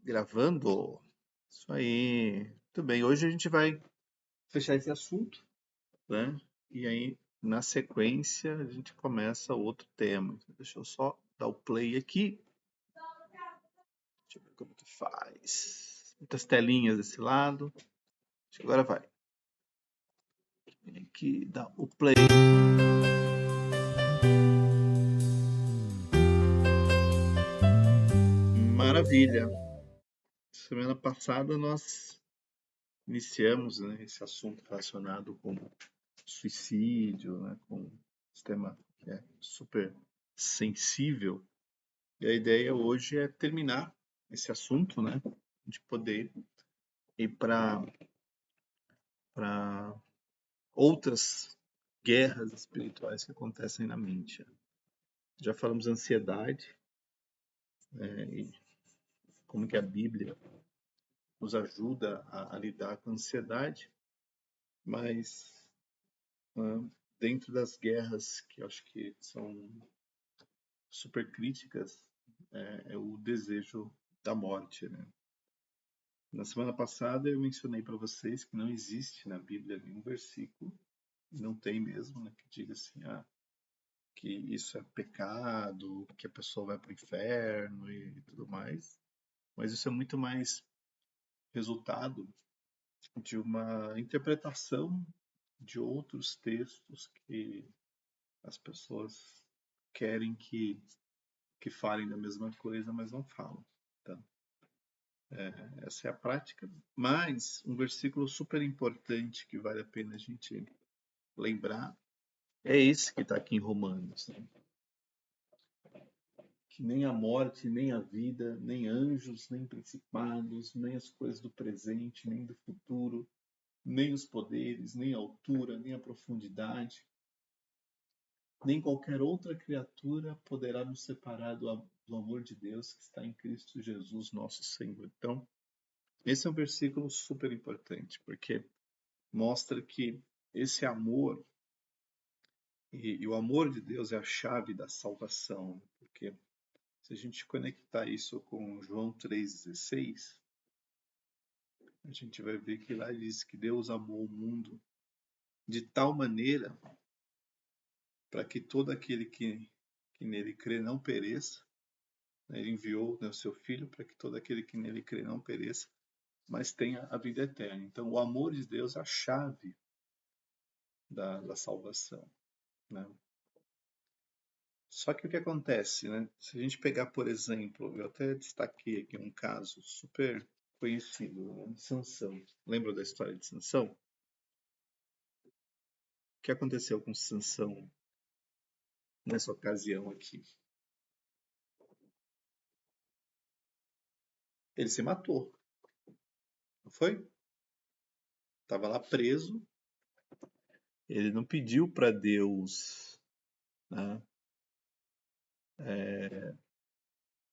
Gravando? Isso aí. Muito bem. Hoje a gente vai fechar esse assunto, né? E aí, na sequência, a gente começa outro tema. Então, deixa eu só dar o play aqui. Deixa eu ver como que faz. Muitas telinhas desse lado. Acho que agora vai. Vem aqui, dá o play. Maravilha. Semana passada nós iniciamos, né, esse assunto relacionado com suicídio, né, com esse tema que é super sensível. E a ideia hoje é terminar esse assunto, né, de poder ir para outras guerras espirituais que acontecem na mente. Já falamos de ansiedade, e como que a Bíblia nos ajuda a lidar com a ansiedade, mas dentro das guerras que eu acho que são super críticas, é o desejo da morte, né? Na semana passada eu mencionei para vocês que não existe na Bíblia nenhum versículo, não tem mesmo, né, que diga assim, que isso é pecado, que a pessoa vai para o inferno e tudo mais. Mas isso é muito mais resultado de uma interpretação de outros textos que as pessoas querem que falem da mesma coisa, mas não falam. Tá? Essa é a prática. Mas um versículo super importante que vale a pena a gente lembrar é esse que está aqui em Romanos. Né? Que nem a morte, nem a vida, nem anjos, nem principados, nem as coisas do presente, nem do futuro, nem os poderes, nem a altura, nem a profundidade, nem qualquer outra criatura poderá nos separar do amor de Deus que está em Cristo Jesus, nosso Senhor. Então, esse é um versículo super importante, porque mostra que esse amor e o amor de Deus é a chave da salvação, porque se a gente conectar isso com João 3,16, a gente vai ver que lá diz que Deus amou o mundo de tal maneira para que todo aquele que nele crê não pereça. Né? Ele enviou, né, o seu Filho para que todo aquele que nele crê não pereça, mas tenha a vida eterna. Então, o amor de Deus é a chave da salvação. Né? Só que o que acontece, né? Se a gente pegar, por exemplo, eu até destaquei aqui um caso super conhecido, né? Sansão. Lembra da história de Sansão? O que aconteceu com Sansão nessa ocasião aqui? Ele se matou, não foi? Estava lá preso. Ele não pediu para Deus, né,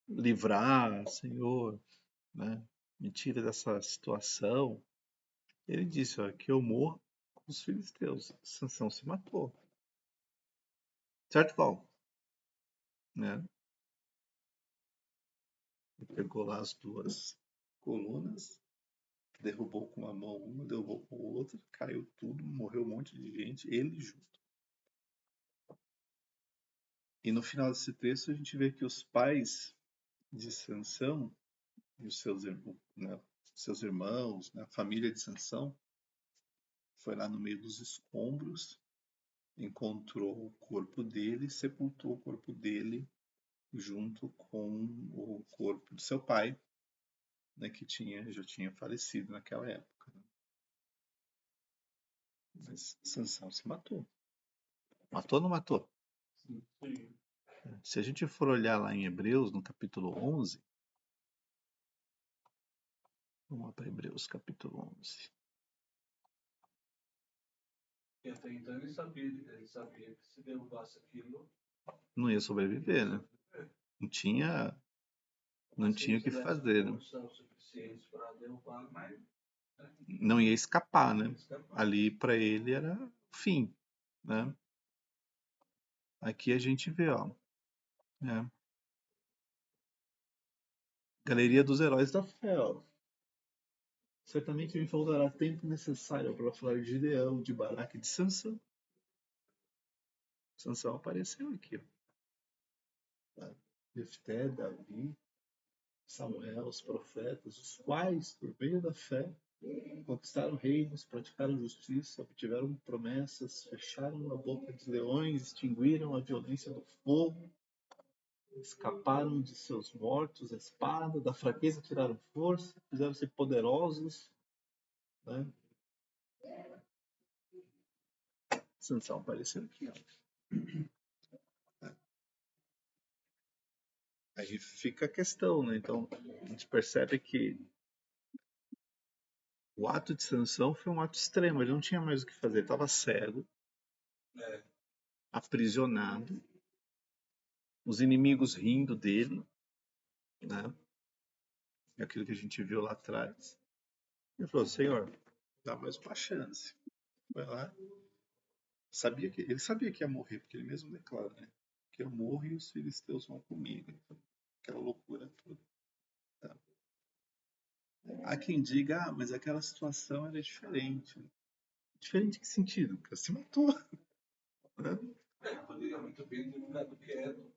livrar, Senhor, né, me tira dessa situação. Ele disse, ó, que eu morro com os filisteus. Sansão se matou. Certo, Val? Né? Ele pegou lá as duas colunas, derrubou com uma mão uma, derrubou com a outra, caiu tudo, morreu um monte de gente, ele junto. E no final desse texto a gente vê que os pais de Sansão e os seus irmãos, né, a família de Sansão, foi lá no meio dos escombros, encontrou o corpo dele, sepultou o corpo dele junto com o corpo do seu pai, né, que já tinha falecido naquela época. Né? Mas Sansão se matou. Matou ou não matou? Sim. Se a gente for olhar lá em Hebreus, no capítulo 11, vamos lá para Hebreus, capítulo 11. E até então ele sabia que se derrubasse aquilo, não ia sobreviver, né? Não tinha o que fazer, né? Não ia escapar, né? Ali para ele era o fim, né? Aqui a gente vê, ó, né? Galeria dos Heróis da Fé, ó. Certamente me faltará tempo necessário para falar de Gideão, de Baraque e de Sansão. Sansão apareceu aqui, ó. Jefté, Davi, Samuel, os profetas, os quais, por meio da fé, conquistaram reinos, praticaram justiça, obtiveram promessas, fecharam a boca dos leões, extinguiram a violência do fogo, escaparam de seus mortos, a espada, da fraqueza tiraram força, fizeram-se poderosos, né? Sansão apareceu aqui, ó. Aí fica a questão, né? Então, a gente percebe que o ato de Sansão foi um ato extremo, ele não tinha mais o que fazer, estava cego, É, aprisionado, os inimigos rindo dele, né? Aquilo que a gente viu lá atrás. Ele falou: Senhor, dá mais uma chance. Vai lá. Ele sabia que ia morrer, porque ele mesmo declara, né? Que eu morro e os filisteus vão comigo. Então, aquela loucura toda. Tá? Há quem diga, mas aquela situação era diferente. Diferente em que sentido? Porque se matou. Né? poderia muito bem ter ficado quieto,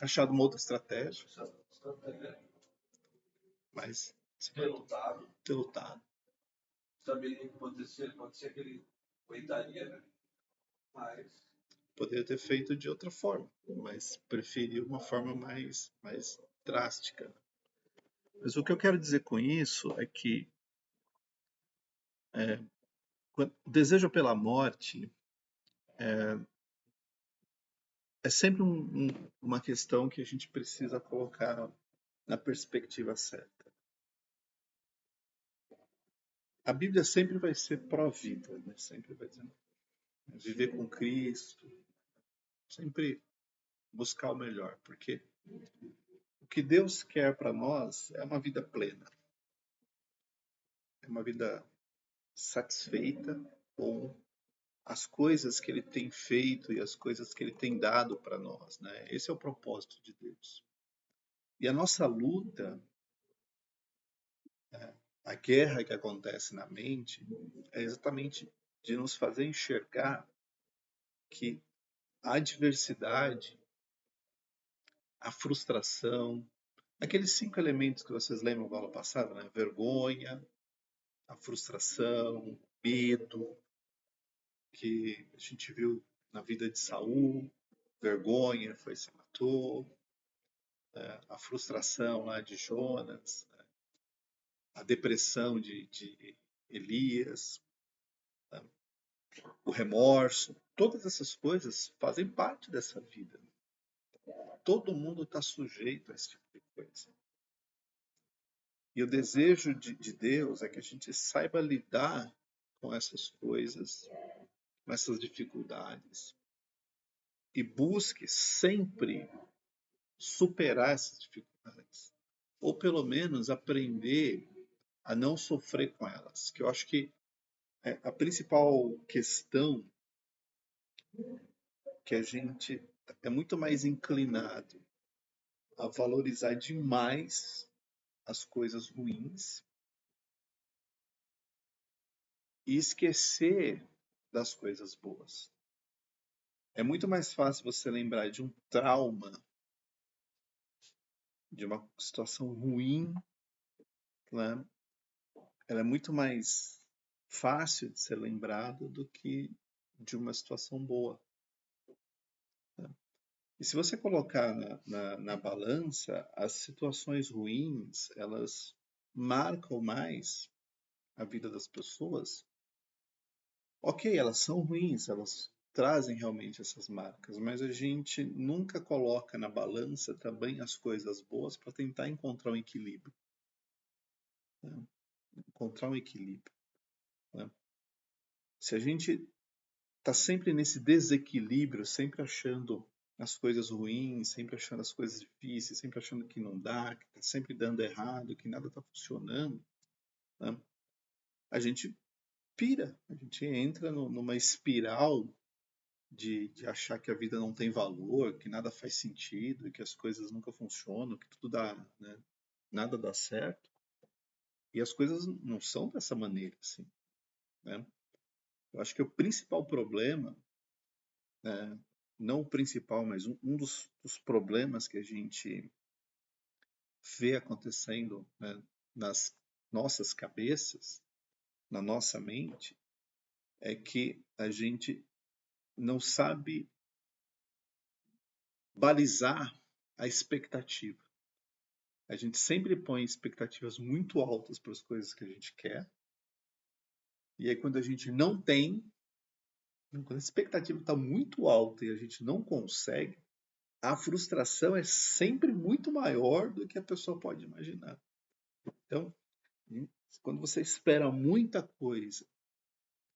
Achado uma outra estratégia, essa estratégia, mas se ter matou. lutado, Ter lutado. saberia que pode ser que ele aguentaria, né? Mas Poderia ter feito de outra forma, mas preferiu uma forma mais drástica. Mas o que eu quero dizer com isso é que o desejo pela morte é sempre uma questão que a gente precisa colocar na perspectiva certa. A Bíblia sempre vai ser pró-vida, né? Sempre vai dizer viver com Cristo, sempre buscar o melhor, porque o que Deus quer para nós é uma vida plena, é uma vida satisfeita com as coisas que Ele tem feito e as coisas que Ele tem dado para nós, né? Esse é o propósito de Deus. E a nossa luta, a guerra que acontece na mente, é exatamente de nos fazer enxergar que a adversidade, a frustração, aqueles 5 elementos que vocês lembram da aula passada, né? Vergonha, a frustração, medo, que a gente viu na vida de Saul, vergonha, foi se matou, né? A frustração lá de Jonas, né? A depressão de Elias, né? O remorso, todas essas coisas fazem parte dessa vida. Todo mundo está sujeito a esse tipo de coisa. E o desejo de Deus é que a gente saiba lidar com essas coisas, com essas dificuldades, e busque sempre superar essas dificuldades, ou pelo menos aprender a não sofrer com elas, que eu acho que a principal questão que a gente é muito mais inclinado a valorizar demais as coisas ruins e esquecer das coisas boas. É muito mais fácil você lembrar de um trauma, de uma situação ruim, né? Ela é muito mais fácil de ser lembrada do que de uma situação boa. Né? E se você colocar na balança, as situações ruins, elas marcam mais a vida das pessoas. Ok, elas são ruins, elas trazem realmente essas marcas, mas a gente nunca coloca na balança também as coisas boas para tentar encontrar um equilíbrio. Né? Encontrar um equilíbrio. Né? Se a gente está sempre nesse desequilíbrio, sempre achando as coisas ruins, sempre achando as coisas difíceis, sempre achando que não dá, que está sempre dando errado, que nada está funcionando, né? A gente pira, a gente entra numa espiral de achar que a vida não tem valor, que nada faz sentido, que as coisas nunca funcionam, que tudo dá, né? Nada dá certo. E as coisas não são dessa maneira, assim, né? Eu acho que o principal problema, né, não o principal, mas um dos problemas que a gente vê acontecendo, né, nas nossas cabeças, na nossa mente, é que a gente não sabe balizar a expectativa. A gente sempre põe expectativas muito altas para as coisas que a gente quer, e aí quando a gente não tem, quando a expectativa está muito alta e a gente não consegue, a frustração é sempre muito maior do que a pessoa pode imaginar. Então, quando você espera muita coisa,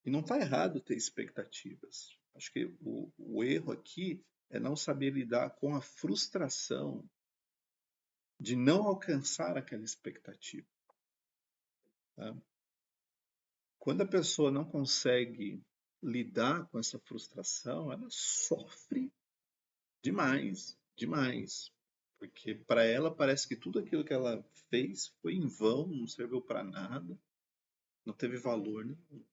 e não está errado ter expectativas, acho que o erro aqui é não saber lidar com a frustração de não alcançar aquela expectativa. Tá? Quando a pessoa não consegue lidar com essa frustração, ela sofre demais, demais. Porque para ela parece que tudo aquilo que ela fez foi em vão, não serviu para nada, não teve valor nenhum.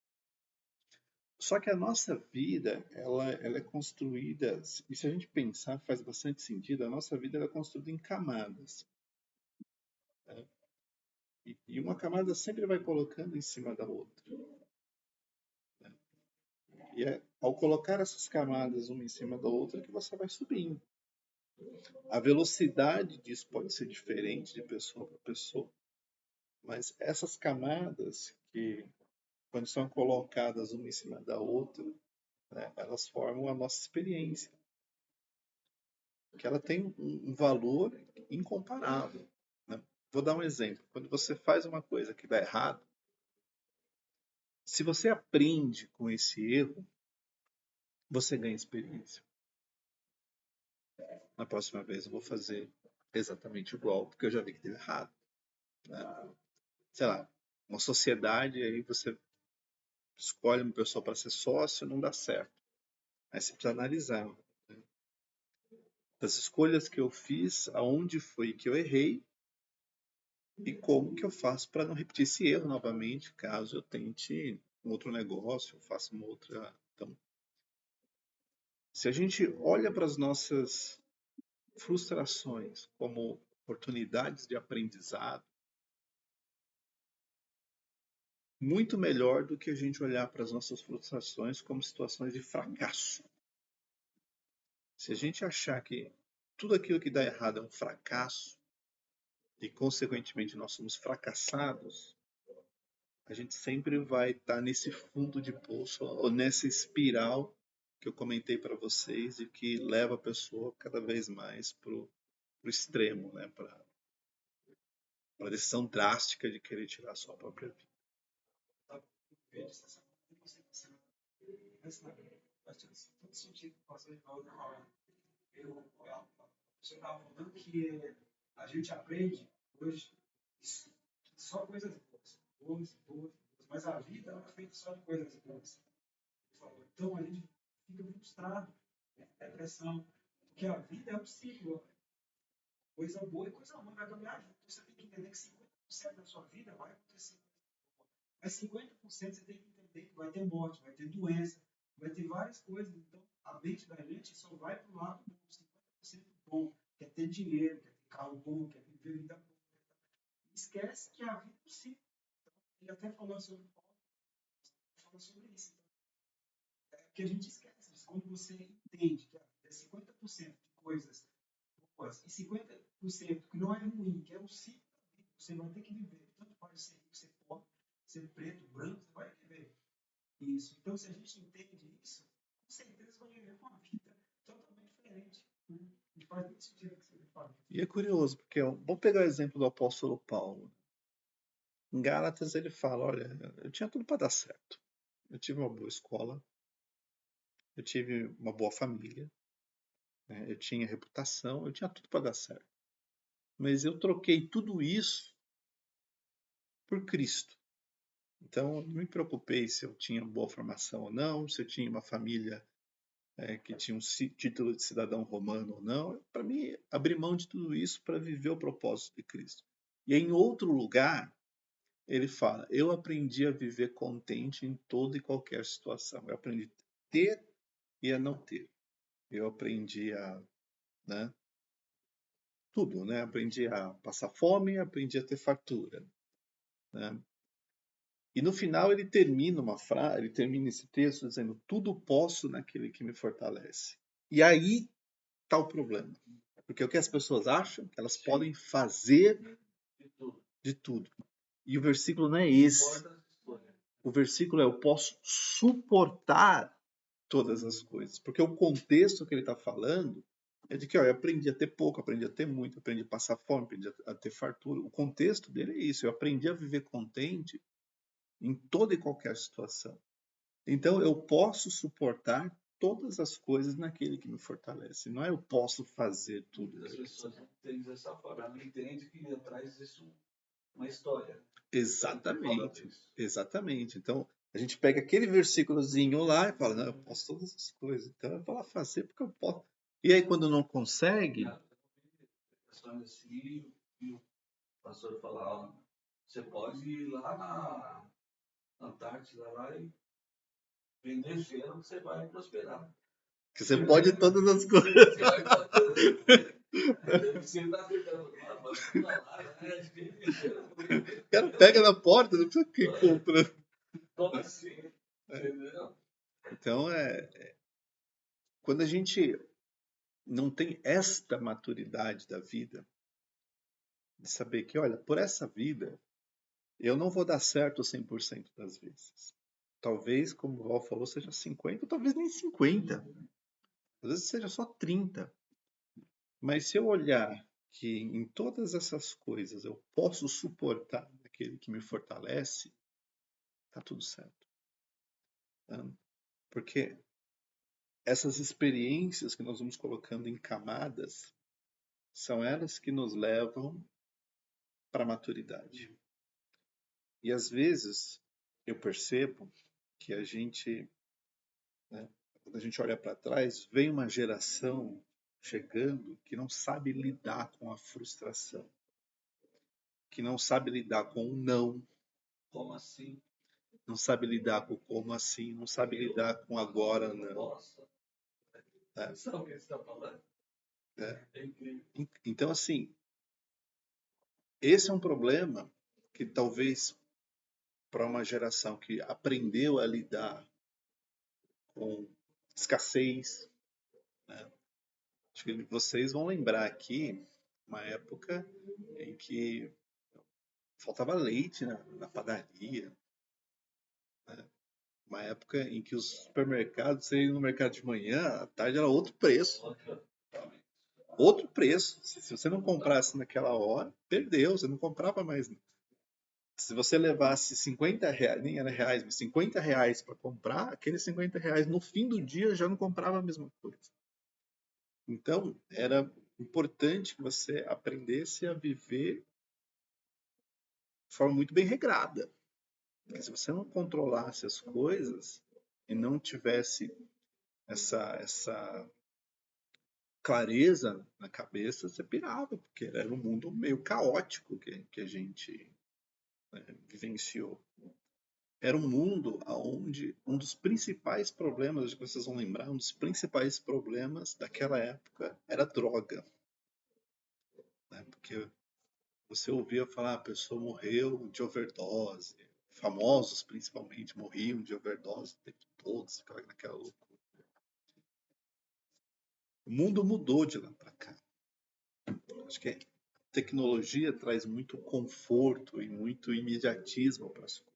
Só que a nossa vida, ela é construída, e se a gente pensar, faz bastante sentido, a nossa vida ela é construída em camadas. Né? E uma camada sempre vai colocando em cima da outra. Né? E é ao colocar essas camadas uma em cima da outra que você vai subindo. A velocidade disso pode ser diferente de pessoa para pessoa, mas essas camadas que, quando são colocadas uma em cima da outra, né, elas formam a nossa experiência, que ela tem um valor incomparável. Né? Vou dar um exemplo. Quando você faz uma coisa que dá errado, se você aprende com esse erro, você ganha experiência. Na próxima vez eu vou fazer exatamente igual, porque eu já vi que deu errado. Né? Sei lá, uma sociedade, aí você escolhe uma pessoa para ser sócio, não dá certo. Aí você precisa analisar, né? Das escolhas que eu fiz, aonde foi que eu errei e como que eu faço para não repetir esse erro novamente, caso eu tente um outro negócio, eu faça uma outra. Então, se a gente olha para as nossas frustrações como oportunidades de aprendizado, muito melhor do que a gente olhar para as nossas frustrações como situações de fracasso. Se a gente achar que tudo aquilo que dá errado é um fracasso, e consequentemente nós somos fracassados, a gente sempre vai estar nesse fundo de poço ou nessa espiral que eu comentei para vocês e que leva a pessoa cada vez mais para o extremo, né? Para a decisão drástica de querer tirar a sua própria vida. Todo sentido com você você estava falando que a gente aprende hoje só coisas boas, mas a vida ela é feita só de coisas boas. Então a gente fica frustrado, depressão, porque a vida é um ciclo, coisa boa e coisa ruim vai caminhar junto. Você tem que entender que 50% da sua vida vai acontecer, mas 50% você tem que entender que vai ter morte, vai ter doença, vai ter várias coisas. Então a mente da gente só vai para o lado do 50% bom, quer ter dinheiro, quer ter carro bom, quer viver vida boa. Esquece que a vida é um ciclo. Então, ele até falou sobre isso. Então, é que a gente esquece. Quando você entende que a vida é 50% de coisas boas e 50% que não é ruim, que é um ciclo da vida, você vai ter que viver. Tanto pode ser rico, ser pobre, ser preto, branco, você vai viver isso. Então, se a gente entende isso, com certeza vai viver uma vida totalmente diferente. Né? E faz muito sentido o que você fala. E é curioso, porque vamos pegar o exemplo do apóstolo Paulo. Em Gálatas ele fala, olha, eu tinha tudo para dar certo. Eu tive uma boa escola, eu tive uma boa família, né? Eu tinha reputação, eu tinha tudo para dar certo. Mas eu troquei tudo isso por Cristo. Então, eu não me preocupei se eu tinha boa formação ou não, se eu tinha uma família que tinha um título de cidadão romano ou não. Para mim, abrir mão de tudo isso para viver o propósito de Cristo. E em outro lugar, ele fala: eu aprendi a viver contente em toda e qualquer situação. Eu aprendi a ter e a não ter. Eu aprendi a, né, tudo, né? Aprendi a passar fome, aprendi a ter fartura, né? E no final ele termina uma frase, ele termina esse texto dizendo: tudo posso naquele que me fortalece. E aí está o problema. Porque o que as pessoas acham? Que elas podem fazer de tudo. E o versículo não é esse. O versículo é: eu posso suportar todas as coisas. Porque o contexto que ele está falando é de que ó, eu aprendi a ter pouco, aprendi a ter muito, aprendi a passar fome, aprendi a ter fartura. O contexto dele é isso. Eu aprendi a viver contente em toda e qualquer situação. Então eu posso suportar todas as coisas naquele que me fortalece. Não é eu posso fazer tudo. As pessoas não entendem dessa forma, não entendem que atrás disso uma história. Exatamente. Exatamente. Então a gente pega aquele versículozinho lá e fala: não, eu posso todas as coisas. Então eu vou lá fazer porque eu posso. E aí quando não consegue. Assim, e o pastor fala: ó, você pode ir lá na Antártida lá e vender gelo que você vai prosperar. Que você pode todas as coisas. Você vai fazer. Você tá ficando lá, O cara pega na porta, não precisa quem compra. como assim? Entendeu? Então quando a gente não tem esta maturidade da vida, de saber que, olha, por essa vida, eu não vou dar certo 100% das vezes. Talvez, como o Val falou, seja 50, talvez nem 50. Às vezes seja só 30. Mas se eu olhar que em todas essas coisas eu posso suportar aquele que me fortalece, tá tudo certo. Porque essas experiências que nós vamos colocando em camadas são elas que nos levam para a maturidade. E às vezes eu percebo que a gente, né, quando a gente olha para trás, vem uma geração chegando que não sabe lidar com a frustração, que não sabe lidar com o não, Como assim? não sabe lidar com o como assim, não sabe lidar com agora não. Nossa. É. Sabe o que você está falando? É incrível. Então, assim, esse é um problema que talvez para uma geração que aprendeu a lidar com escassez, né? Acho que vocês vão lembrar aqui uma época em que faltava leite na padaria, né? Uma época em que os supermercados, você ia no mercado de manhã, à tarde era outro preço. Outro preço. Se você não comprasse naquela hora, perdeu, você não comprava mais. Se você levasse 50 reais, nem era reais, mas 50 reais para comprar, aqueles 50 reais no fim do dia já não comprava a mesma coisa. Então, era importante que você aprendesse a viver de forma muito bem regrada. Porque se você não controlasse as coisas e não tivesse essa clareza na cabeça, você pirava, porque era um mundo meio caótico que a gente, né, vivenciou. Era um mundo onde um dos principais problemas, acho que vocês vão lembrar, um dos principais problemas daquela época era droga. Né? Porque você ouvia falar, a pessoa morreu de overdose, famosos principalmente morriam de overdose o tempo todo, ficava naquela loucura. O mundo mudou de lá para cá. Acho que a tecnologia traz muito conforto e muito imediatismo para as coisas.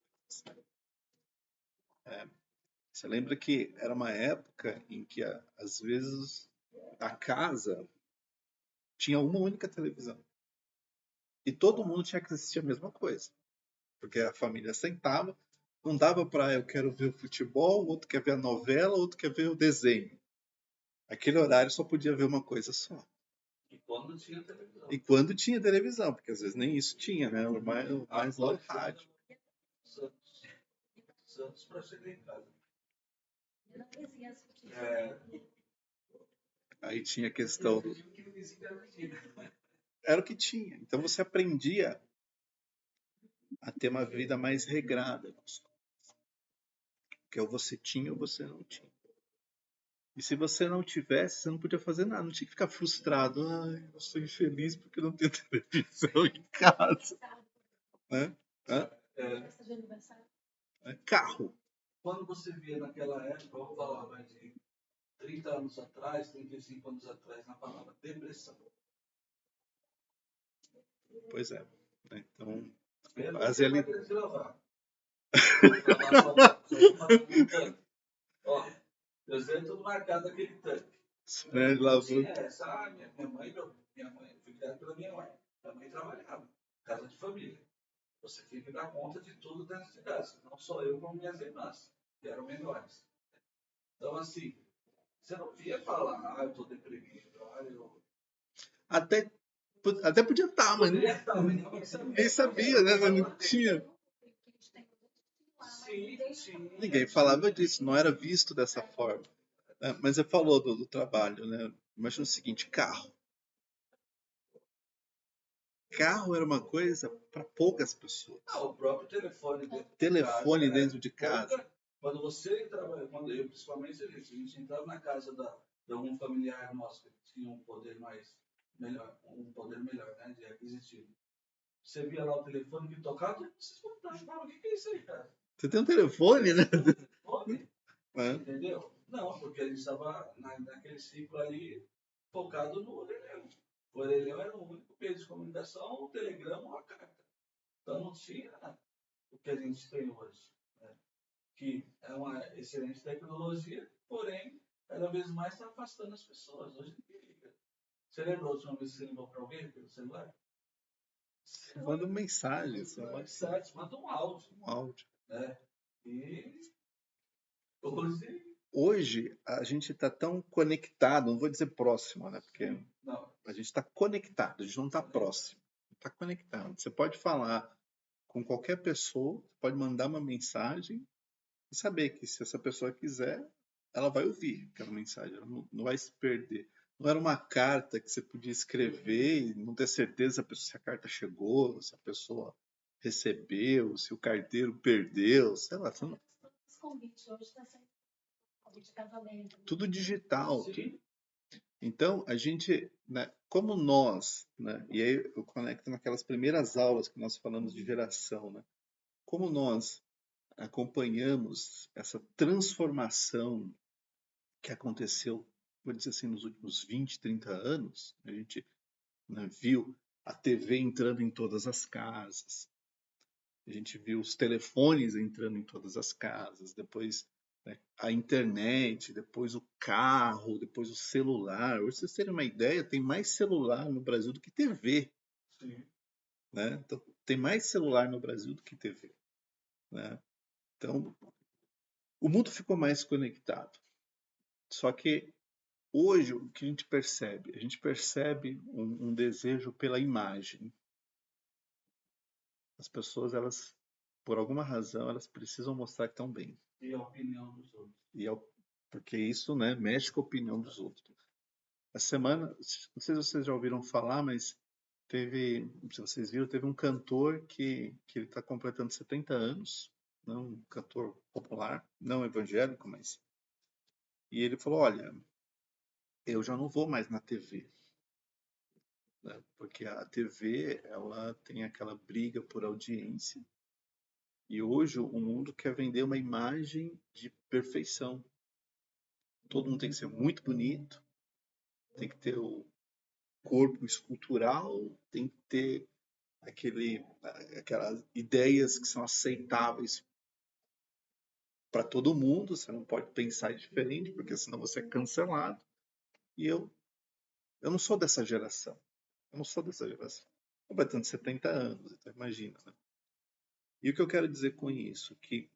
Você lembra que era uma época em que, às vezes, a casa tinha uma única televisão. E todo mundo tinha que assistir a mesma coisa. Porque a família sentava, não dava para eu quero ver o futebol, outro quer ver a novela, outro quer ver o desenho. Aquele horário só podia ver uma coisa só. E quando tinha televisão. E quando tinha televisão, porque às vezes nem isso tinha, né? O mais lá o rádio. Santos para chegar em casa. Aí tinha a questão do... O que o vizinho permitia. Era o que tinha. Então você aprendia a ter uma vida mais regrada. Que ou você tinha ou você não tinha. E se você não tivesse, você não podia fazer nada. Não tinha que ficar frustrado. Ai, eu sou infeliz porque não tenho televisão em casa. Né? Hã? Carro. Quando você via naquela época, vamos falar, mas de 30 anos atrás, 35 anos atrás, na palavra depressão. Pois é. Então, Mesmo as você vai realidades... querer se lavar. Lavar só para um tanque. Ó, eu sei tudo marcado aquele tanque. Né, lavou... Essa, minha mãe, eu fui criado pela minha mãe. Minha mãe trabalhava, casa de família. Você tem que dar conta de tudo dentro de casa. Não só eu, como minhas irmãs, que eram menores. Então, assim, você não via falar, eu estou deprimido, eu... Até podia estar, mas Poderia estar, mas ninguém sabia, né? Não tinha. Sim. Ninguém falava disso, não era visto dessa forma. Mas você falou do trabalho, né? Imagina o seguinte, carro. Carro era uma coisa para poucas pessoas. O próprio telefone Dentro de casa. Quando você entrava, quando eu principalmente, a gente entrava na casa de algum familiar nosso que tinha um poder melhor, né, de aquisitivo. Você via lá o telefone que tocava, vocês falavam, o que é isso aí, cara? Você tem um telefone, né? Telefone? Entendeu? Não, porque a gente estava naquele ciclo ali focado no orelhão. O orelhão era o único meio de comunicação, o telegrama ou a carta. Então não tinha o que a gente tem hoje, né? Que é uma excelente tecnologia, porém, cada vez mais está afastando as pessoas. Hoje ninguém liga. Você lembra a última vez que você ligou para alguém pelo celular? Você manda uma mensagem. Você manda um áudio. Né? E hoje a gente está tão conectado, não vou dizer próximo, né? Porque não. A gente está conectado, a gente não está próximo. Está conectado. Você pode falar com qualquer pessoa, pode mandar uma mensagem e saber que se essa pessoa quiser, ela vai ouvir aquela mensagem, ela não vai se perder. Não era uma carta que você podia escrever e não ter certeza se a carta chegou, se a pessoa recebeu, se o carteiro perdeu, sei lá. Os convites hoje está sendo convite de casamento. Tudo digital. Sim. Então, a gente, né, como nós, né, e aí eu conecto naquelas primeiras aulas que nós falamos de geração, né, como nós acompanhamos essa transformação que aconteceu, vou dizer assim, nos últimos 20, 30 anos, a gente, né, viu a TV entrando em todas as casas, a gente viu os telefones entrando em todas as casas, depois, né, a internet, depois o carro, depois o celular. Hoje, vocês terem uma ideia, tem mais celular no Brasil do que TV. Sim. Né? Então, tem mais celular no Brasil do que TV. Né? Então, o mundo ficou mais conectado. Só que hoje, o que a gente percebe? A gente percebe um desejo pela imagem. As pessoas, elas, por alguma razão, elas precisam mostrar que estão bem. E a opinião dos outros. Porque isso, né, mexe com a opinião dos outros. A semana, não sei se vocês já ouviram falar, mas teve, se vocês viram, teve um cantor que ele está completando 70 anos, não um cantor popular, não evangélico, mas... E ele falou, olha, eu já não vou mais na TV. Né, porque a TV, ela tem aquela briga por audiência. E hoje o mundo quer vender uma imagem de perfeição. Todo mundo tem que ser muito bonito, tem que ter o corpo escultural, tem que ter aquelas ideias que são aceitáveis para todo mundo. Você não pode pensar diferente, porque senão você é cancelado. E eu não sou dessa geração. Eu não sou dessa geração. Completando 70 anos, então imagina. Né? E o que eu quero dizer com isso? Que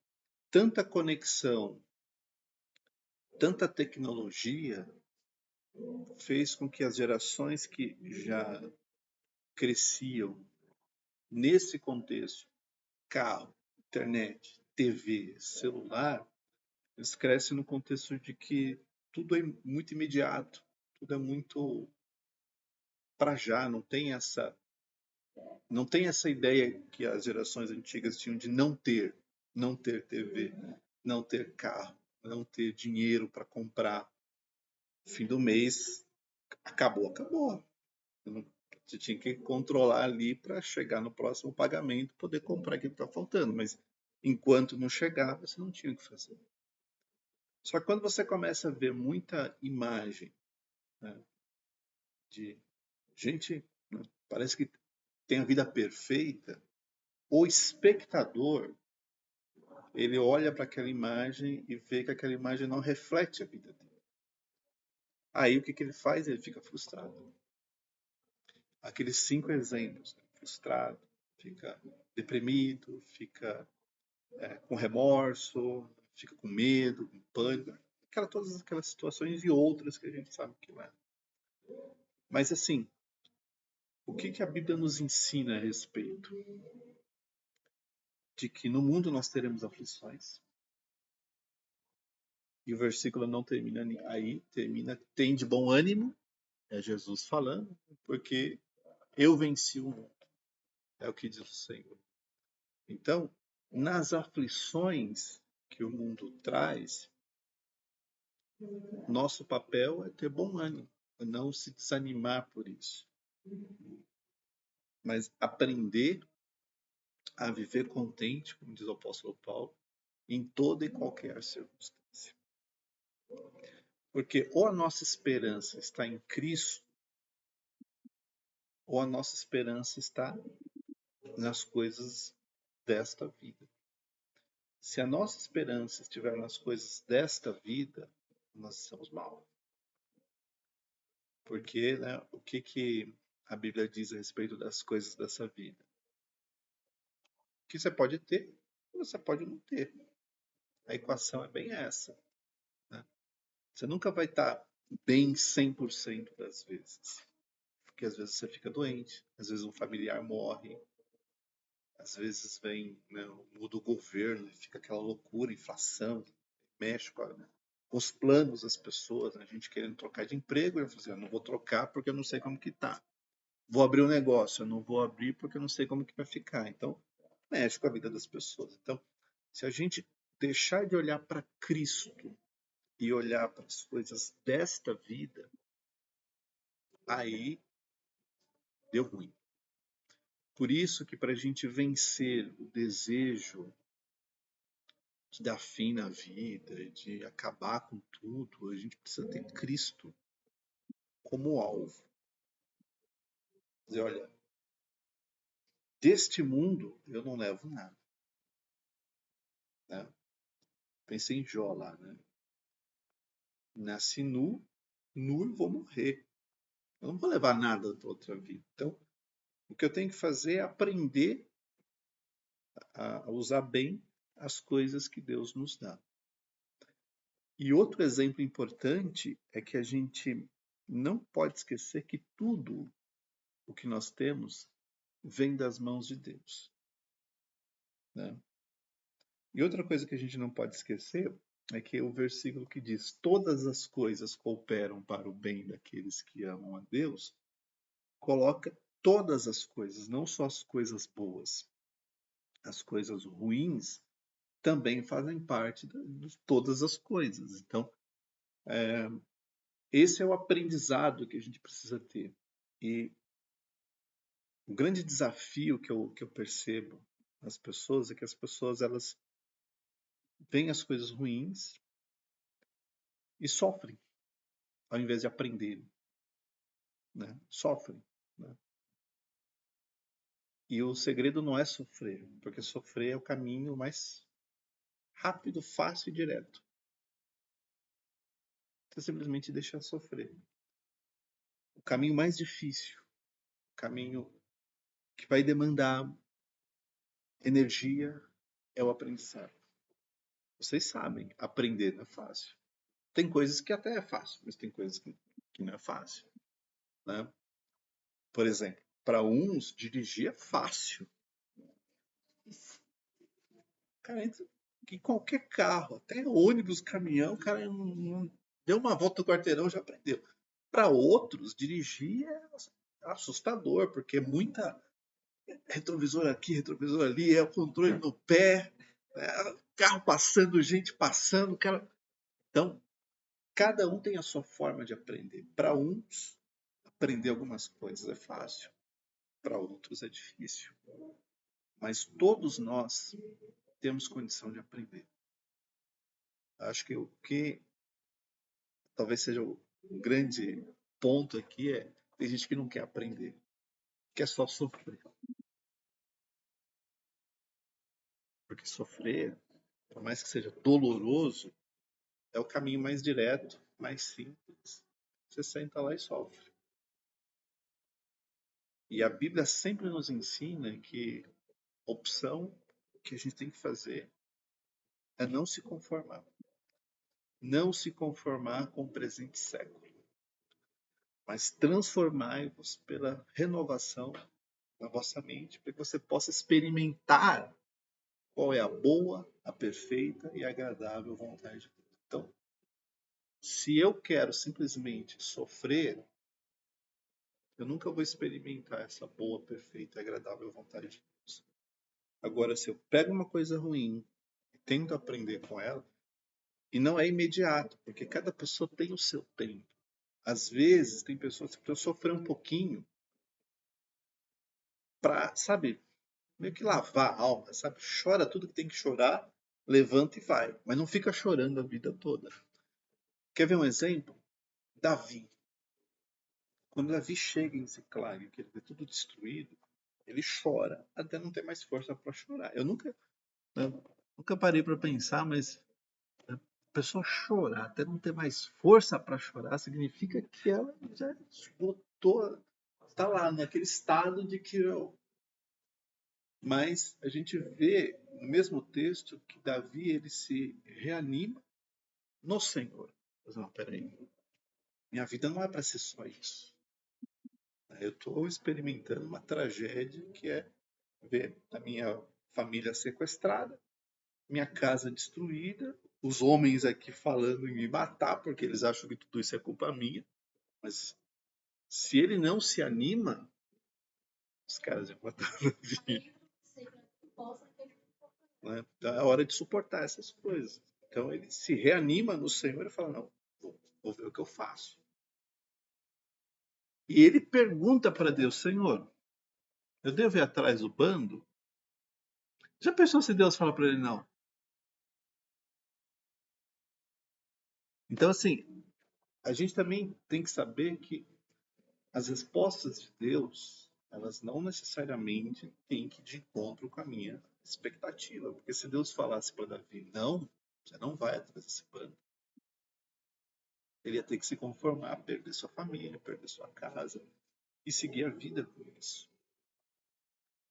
tanta conexão, tanta tecnologia fez com que as gerações que já cresciam nesse contexto, carro, internet, TV, celular, eles crescem no contexto de que tudo é muito imediato, tudo é muito para já, não tem essa ideia que as gerações antigas tinham de não ter TV, não ter carro, não ter dinheiro para comprar. Fim do mês, acabou. Você tinha que controlar ali para chegar no próximo pagamento, poder comprar aquilo que está faltando. Mas enquanto não chegava, você não tinha o que fazer. Só que quando você começa a ver muita imagem, né, de gente, né, parece que tem a vida perfeita, o espectador, ele olha para aquela imagem e vê que aquela imagem não reflete a vida dele. Aí o que ele faz? Ele fica frustrado. Aqueles 5 exemplos, né? Frustrado, fica deprimido, fica com remorso, fica com medo, com pânico, todas aquelas situações e outras que a gente sabe que não é. Mas assim, o que a Bíblia nos ensina a respeito? De que no mundo nós teremos aflições. E o versículo não termina aí, termina, tem de bom ânimo, é Jesus falando, porque eu venci o mundo, é o que diz o Senhor. Então, nas aflições que o mundo traz, nosso papel é ter bom ânimo, não se desanimar por isso, mas aprender a viver contente, como diz o apóstolo Paulo, em toda e qualquer circunstância. Porque ou a nossa esperança está em Cristo, ou a nossa esperança está nas coisas desta vida. Se a nossa esperança estiver nas coisas desta vida, nós estamos mal. Porque, né, o que a Bíblia diz a respeito das coisas dessa vida? Que você pode ter, ou você pode não ter. A equação é bem essa. Né? Você nunca vai estar bem 100% das vezes. Porque às vezes você fica doente, às vezes um familiar morre, às vezes vem, né, muda o governo, fica aquela loucura, inflação, mexe com os planos das pessoas, né? A gente querendo trocar de emprego, eu falo assim, eu não vou trocar porque eu não sei como que tá. Vou abrir um negócio, eu não vou abrir porque eu não sei como que vai ficar. Então, mexe com a vida das pessoas. Então, se a gente deixar de olhar para Cristo e olhar para as coisas desta vida, aí deu ruim. Por isso que para a gente vencer o desejo de dar fim na vida, de acabar com tudo, a gente precisa ter Cristo como alvo. Dizer, olha, deste mundo eu não levo nada. Né? Pensei em Jó lá, né? Nasci nu eu vou morrer. Eu não vou levar nada da outra vida. Então, o que eu tenho que fazer é aprender a usar bem as coisas que Deus nos dá. E outro exemplo importante é que a gente não pode esquecer que tudo o que nós temos vem das mãos de Deus. Né? E outra coisa que a gente não pode esquecer é que o versículo que diz todas as coisas cooperam para o bem daqueles que amam a Deus, coloca todas as coisas, não só as coisas boas. As coisas ruins também fazem parte de todas as coisas. Então, esse é o aprendizado que a gente precisa ter. E o grande desafio que eu percebo nas pessoas é que as pessoas elas veem as coisas ruins e sofrem, ao invés de aprenderem. Né? Sofrem. Né? E o segredo não é sofrer, porque sofrer é o caminho mais rápido, fácil e direto. Você simplesmente deixa sofrer. O caminho mais difícil, o caminho que vai demandar energia é o aprendizado. Vocês sabem, aprender não é fácil. Tem coisas que até é fácil, mas tem coisas que não é fácil. Né? Por exemplo, para uns, dirigir é fácil. Cara, entra em qualquer carro, até ônibus, caminhão, o cara não deu uma volta no quarteirão já aprendeu. Para outros, dirigir é assustador, porque é muita retrovisor aqui, retrovisor ali, é o controle no pé, carro passando, gente passando, cara. Então, cada um tem a sua forma de aprender. Para uns, aprender algumas coisas é fácil, para outros é difícil. Mas todos nós temos condição de aprender. Acho que o que talvez seja o grande ponto aqui é tem gente que não quer aprender, quer só sofrer. Porque sofrer, por mais que seja doloroso, é o caminho mais direto, mais simples. Você senta lá e sofre. E a Bíblia sempre nos ensina que a opção que a gente tem que fazer é não se conformar. Não se conformar com o presente século, mas transformai-vos pela renovação da vossa mente, para que você possa experimentar qual é a boa, a perfeita e agradável vontade de Deus. Então, se eu quero simplesmente sofrer, eu nunca vou experimentar essa boa, perfeita e agradável vontade de Deus. Agora, se eu pego uma coisa ruim e tento aprender com ela, e não é imediato, porque cada pessoa tem o seu tempo. Às vezes, tem pessoas que precisam sofrer um pouquinho para, sabe, meio que lavar a alma, sabe? Chora tudo que tem que chorar, levanta e vai. Mas não fica chorando a vida toda. Quer ver um exemplo? Davi. Quando Davi chega em Ziclag, que ele vê tudo destruído, ele chora até não ter mais força para chorar. Eu nunca parei para pensar, mas a pessoa chorar até não ter mais força para chorar significa que ela já esgotou, está lá naquele estado de que mas a gente vê no mesmo texto que Davi ele se reanima no Senhor. Mas não, peraí. Minha vida não é para ser só isso. Eu estou experimentando uma tragédia que é ver a minha família sequestrada, minha casa destruída, os homens aqui falando em me matar porque eles acham que tudo isso é culpa minha. Mas se ele não se anima, os caras iam matar Davi. Né? Então é hora de suportar essas coisas. Então ele se reanima no Senhor e fala: não, vou ver o que eu faço. E ele pergunta para Deus: Senhor, eu devo ir atrás do bando? Já pensou se Deus fala para ele não? Então, assim, a gente também tem que saber que as respostas de Deus, elas não necessariamente têm que ir de encontro com a minha expectativa. Porque se Deus falasse para Davi, não, você não vai atrás desse bando, ele ia ter que se conformar, perder sua família, perder sua casa e seguir a vida com isso.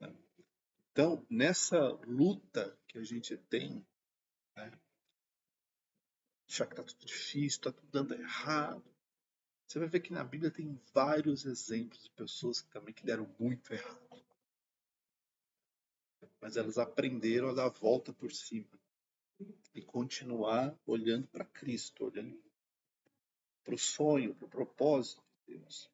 Né? Então, nessa luta que a gente tem, né, já que está tudo difícil, está tudo dando errado, você vai ver que na Bíblia tem vários exemplos de pessoas que também que deram muito errado. Mas elas aprenderam a dar a volta por cima e continuar olhando para Cristo, olhando para o sonho, para o propósito de Deus.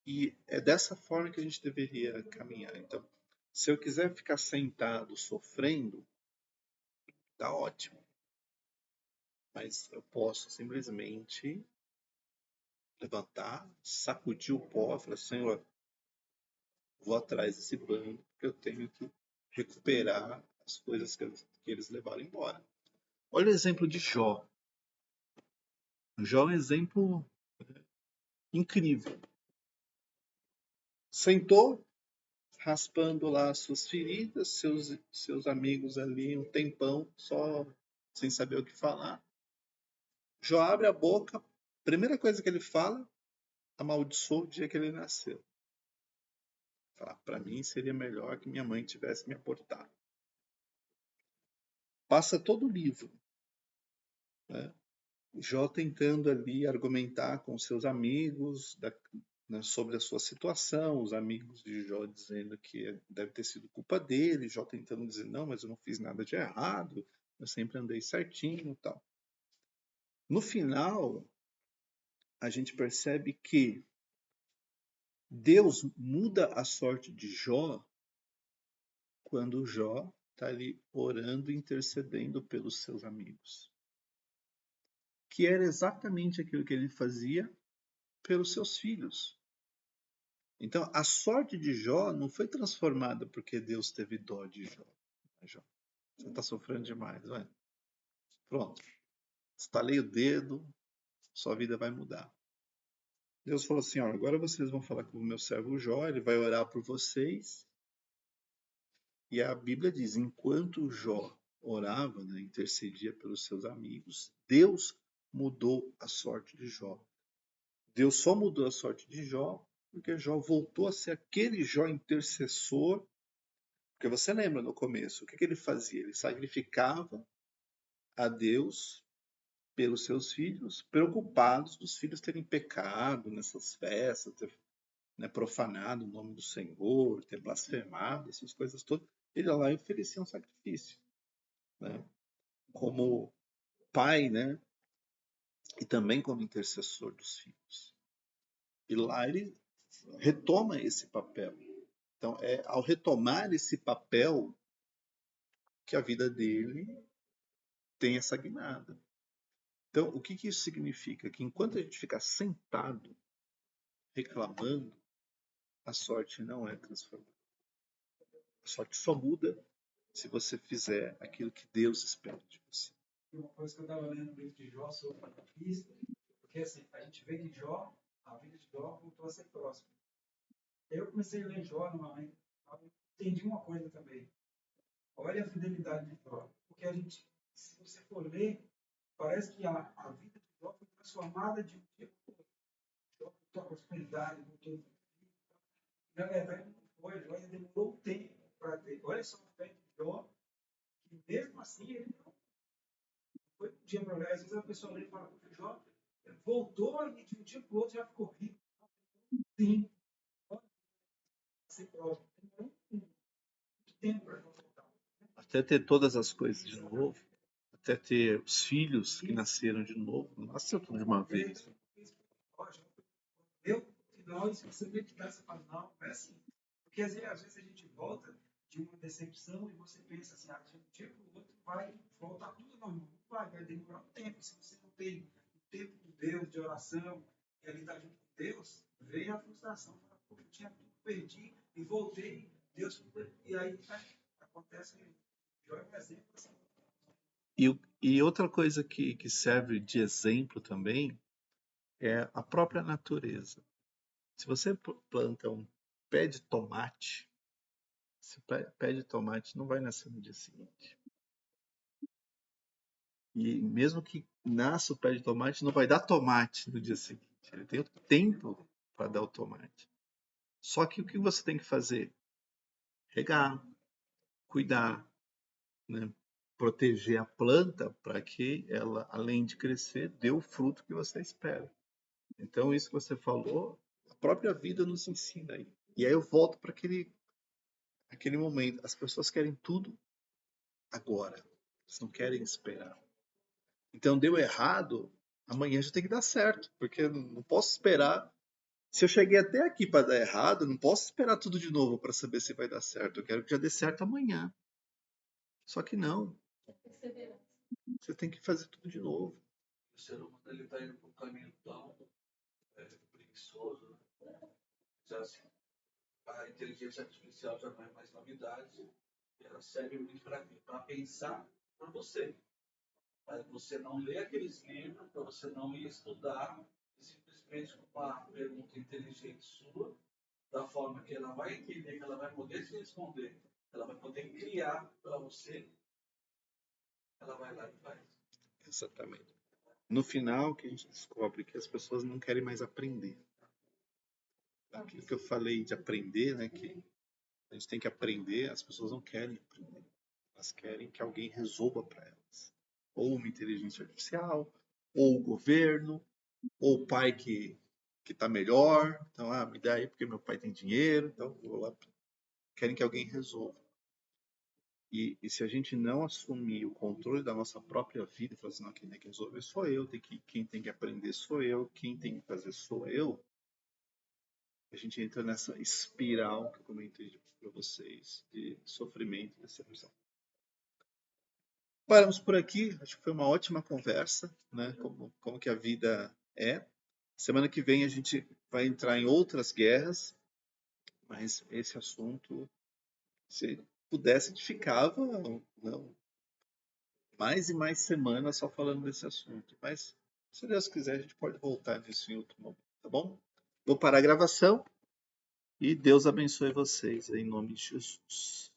E é dessa forma que a gente deveria caminhar. Então, se eu quiser ficar sentado sofrendo, tá ótimo. Mas eu posso simplesmente levantar, sacudir o pó, falar: Senhor, vou atrás desse bando, porque eu tenho que recuperar as coisas que eles levaram embora. Olha o exemplo de Jó. Jó é um exemplo incrível. Sentou, raspando lá suas feridas, seus amigos ali um tempão, só sem saber o que falar. Jó abre a boca, primeira coisa que ele fala, amaldiçoou o dia que ele nasceu. Falar, para mim seria melhor que minha mãe tivesse me abortado. Passa todo o livro, né? Jó tentando ali argumentar com seus amigos sobre a sua situação, os amigos de Jó dizendo que deve ter sido culpa dele, Jó tentando dizer, não, mas eu não fiz nada de errado, eu sempre andei certinho e tal. No final, a gente percebe que Deus muda a sorte de Jó quando Jó está ali orando e intercedendo pelos seus amigos. Que era exatamente aquilo que ele fazia pelos seus filhos. Então, a sorte de Jó não foi transformada porque Deus teve dó de Jó. Jó, você está sofrendo demais, vai. Pronto. Estalei o dedo, sua vida vai mudar. Deus falou assim, ó, agora vocês vão falar com o meu servo Jó, ele vai orar por vocês. E a Bíblia diz, enquanto Jó orava, né, intercedia pelos seus amigos, Deus mudou a sorte de Jó. Deus só mudou a sorte de Jó porque Jó voltou a ser aquele Jó intercessor. Porque você lembra no começo, o que ele fazia? Ele sacrificava a Deus pelos seus filhos, preocupados dos filhos terem pecado nessas festas, ter, né, profanado o nome do Senhor, ter blasfemado, essas coisas todas. Ele ia lá e oferecia um sacrifício, né? Como pai, né? E também como intercessor dos filhos. E lá ele retoma esse papel. Então, é ao retomar esse papel que a vida dele tem essa guinada. Então, o que isso significa? Que enquanto a gente ficar sentado, reclamando, a sorte não é transformada. A sorte só muda se você fizer aquilo que Deus espera de você. Uma coisa que eu estava lendo no livro de Jó sobre a conquista, porque assim, a gente vê que Jó, a vida de Jó voltou a ser próxima. Eu comecei a ler Jó novamente, entendi uma coisa também. Olha a fidelidade de Jó. Porque a gente, se você for ler, parece que a vida de Jó foi transformada de um dia para o outro. Jó voltou a prosperidade, voltou. Na verdade, não foi. Jó ainda demorou um tempo para ter. Olha só a fé de Jó, que mesmo assim ele não foi de um dia para o outro. Às vezes a pessoa lê e fala que Jó voltou e de um dia para o outro já ficou rico. Sim. Ser próximo. Demorou muito tempo para voltar. Até ter todas as coisas de novo, até ter os filhos que nasceram de novo, não nasceu tudo de uma vez. Eu, final, e se você meditar, você fala, não é assim. Porque às vezes a gente volta de uma decepção e você pensa assim, de um dia para o outro vai voltar tudo normal. Vai demorar um tempo. Se você não tem o tempo de Deus, de oração, e ali está junto com Deus, vem a frustração. Fala, pô, eu tinha tudo, perdi e voltei. Deus, e aí acontece. Jó é um exemplo assim. E outra coisa que serve de exemplo também é a própria natureza. Se você planta um pé de tomate, esse pé de tomate não vai nascer no dia seguinte. E mesmo que nasça o pé de tomate, não vai dar tomate no dia seguinte. Ele tem o tempo para dar o tomate. Só que o que você tem que fazer? Regar, cuidar, né? Proteger a planta para que ela, além de crescer, dê o fruto que você espera. Então, isso que você falou, a própria vida nos ensina aí. E aí eu volto para aquele momento. As pessoas querem tudo agora. Eles não querem esperar. Então, deu errado, amanhã já tem que dar certo. Porque eu não posso esperar. Se eu cheguei até aqui para dar errado, eu não posso esperar tudo de novo para saber se vai dar certo. Eu quero que já dê certo amanhã. Só que não. Você tem que fazer tudo de novo. O ser humano está indo por um caminho tão preguiçoso, né? Já, assim, a inteligência artificial já não é mais novidade. Ela serve muito para pensar para você. Para você não ler aqueles livros, para você não ir estudar, e simplesmente com uma pergunta inteligente sua, da forma que ela vai entender, que ela vai poder te responder, ela vai poder criar para você, ela vai lá e faz. Exatamente. No final, que a gente descobre que as pessoas não querem mais aprender. Aquilo que eu falei de aprender, né, que a gente tem que aprender, as pessoas não querem aprender. Elas querem que alguém resolva para elas. Ou uma inteligência artificial, ou o governo, ou o pai que está melhor. Então, me dá aí porque meu pai tem dinheiro, então eu vou lá. Querem que alguém resolva. E se a gente não assumir o controle da nossa própria vida, falar assim, não, quem tem que resolver sou eu, quem tem que aprender sou eu, quem tem que fazer sou eu, a gente entra nessa espiral que eu comentei para vocês, de sofrimento e decepção. Paramos por aqui, acho que foi uma ótima conversa, né? Como que a vida é. Semana que vem a gente vai entrar em outras guerras, mas esse assunto, se pudesse, a gente ficava não, mais e mais semanas só falando desse assunto. Mas, se Deus quiser, a gente pode voltar nisso em outro momento, tá bom? Vou parar a gravação e Deus abençoe vocês, em nome de Jesus.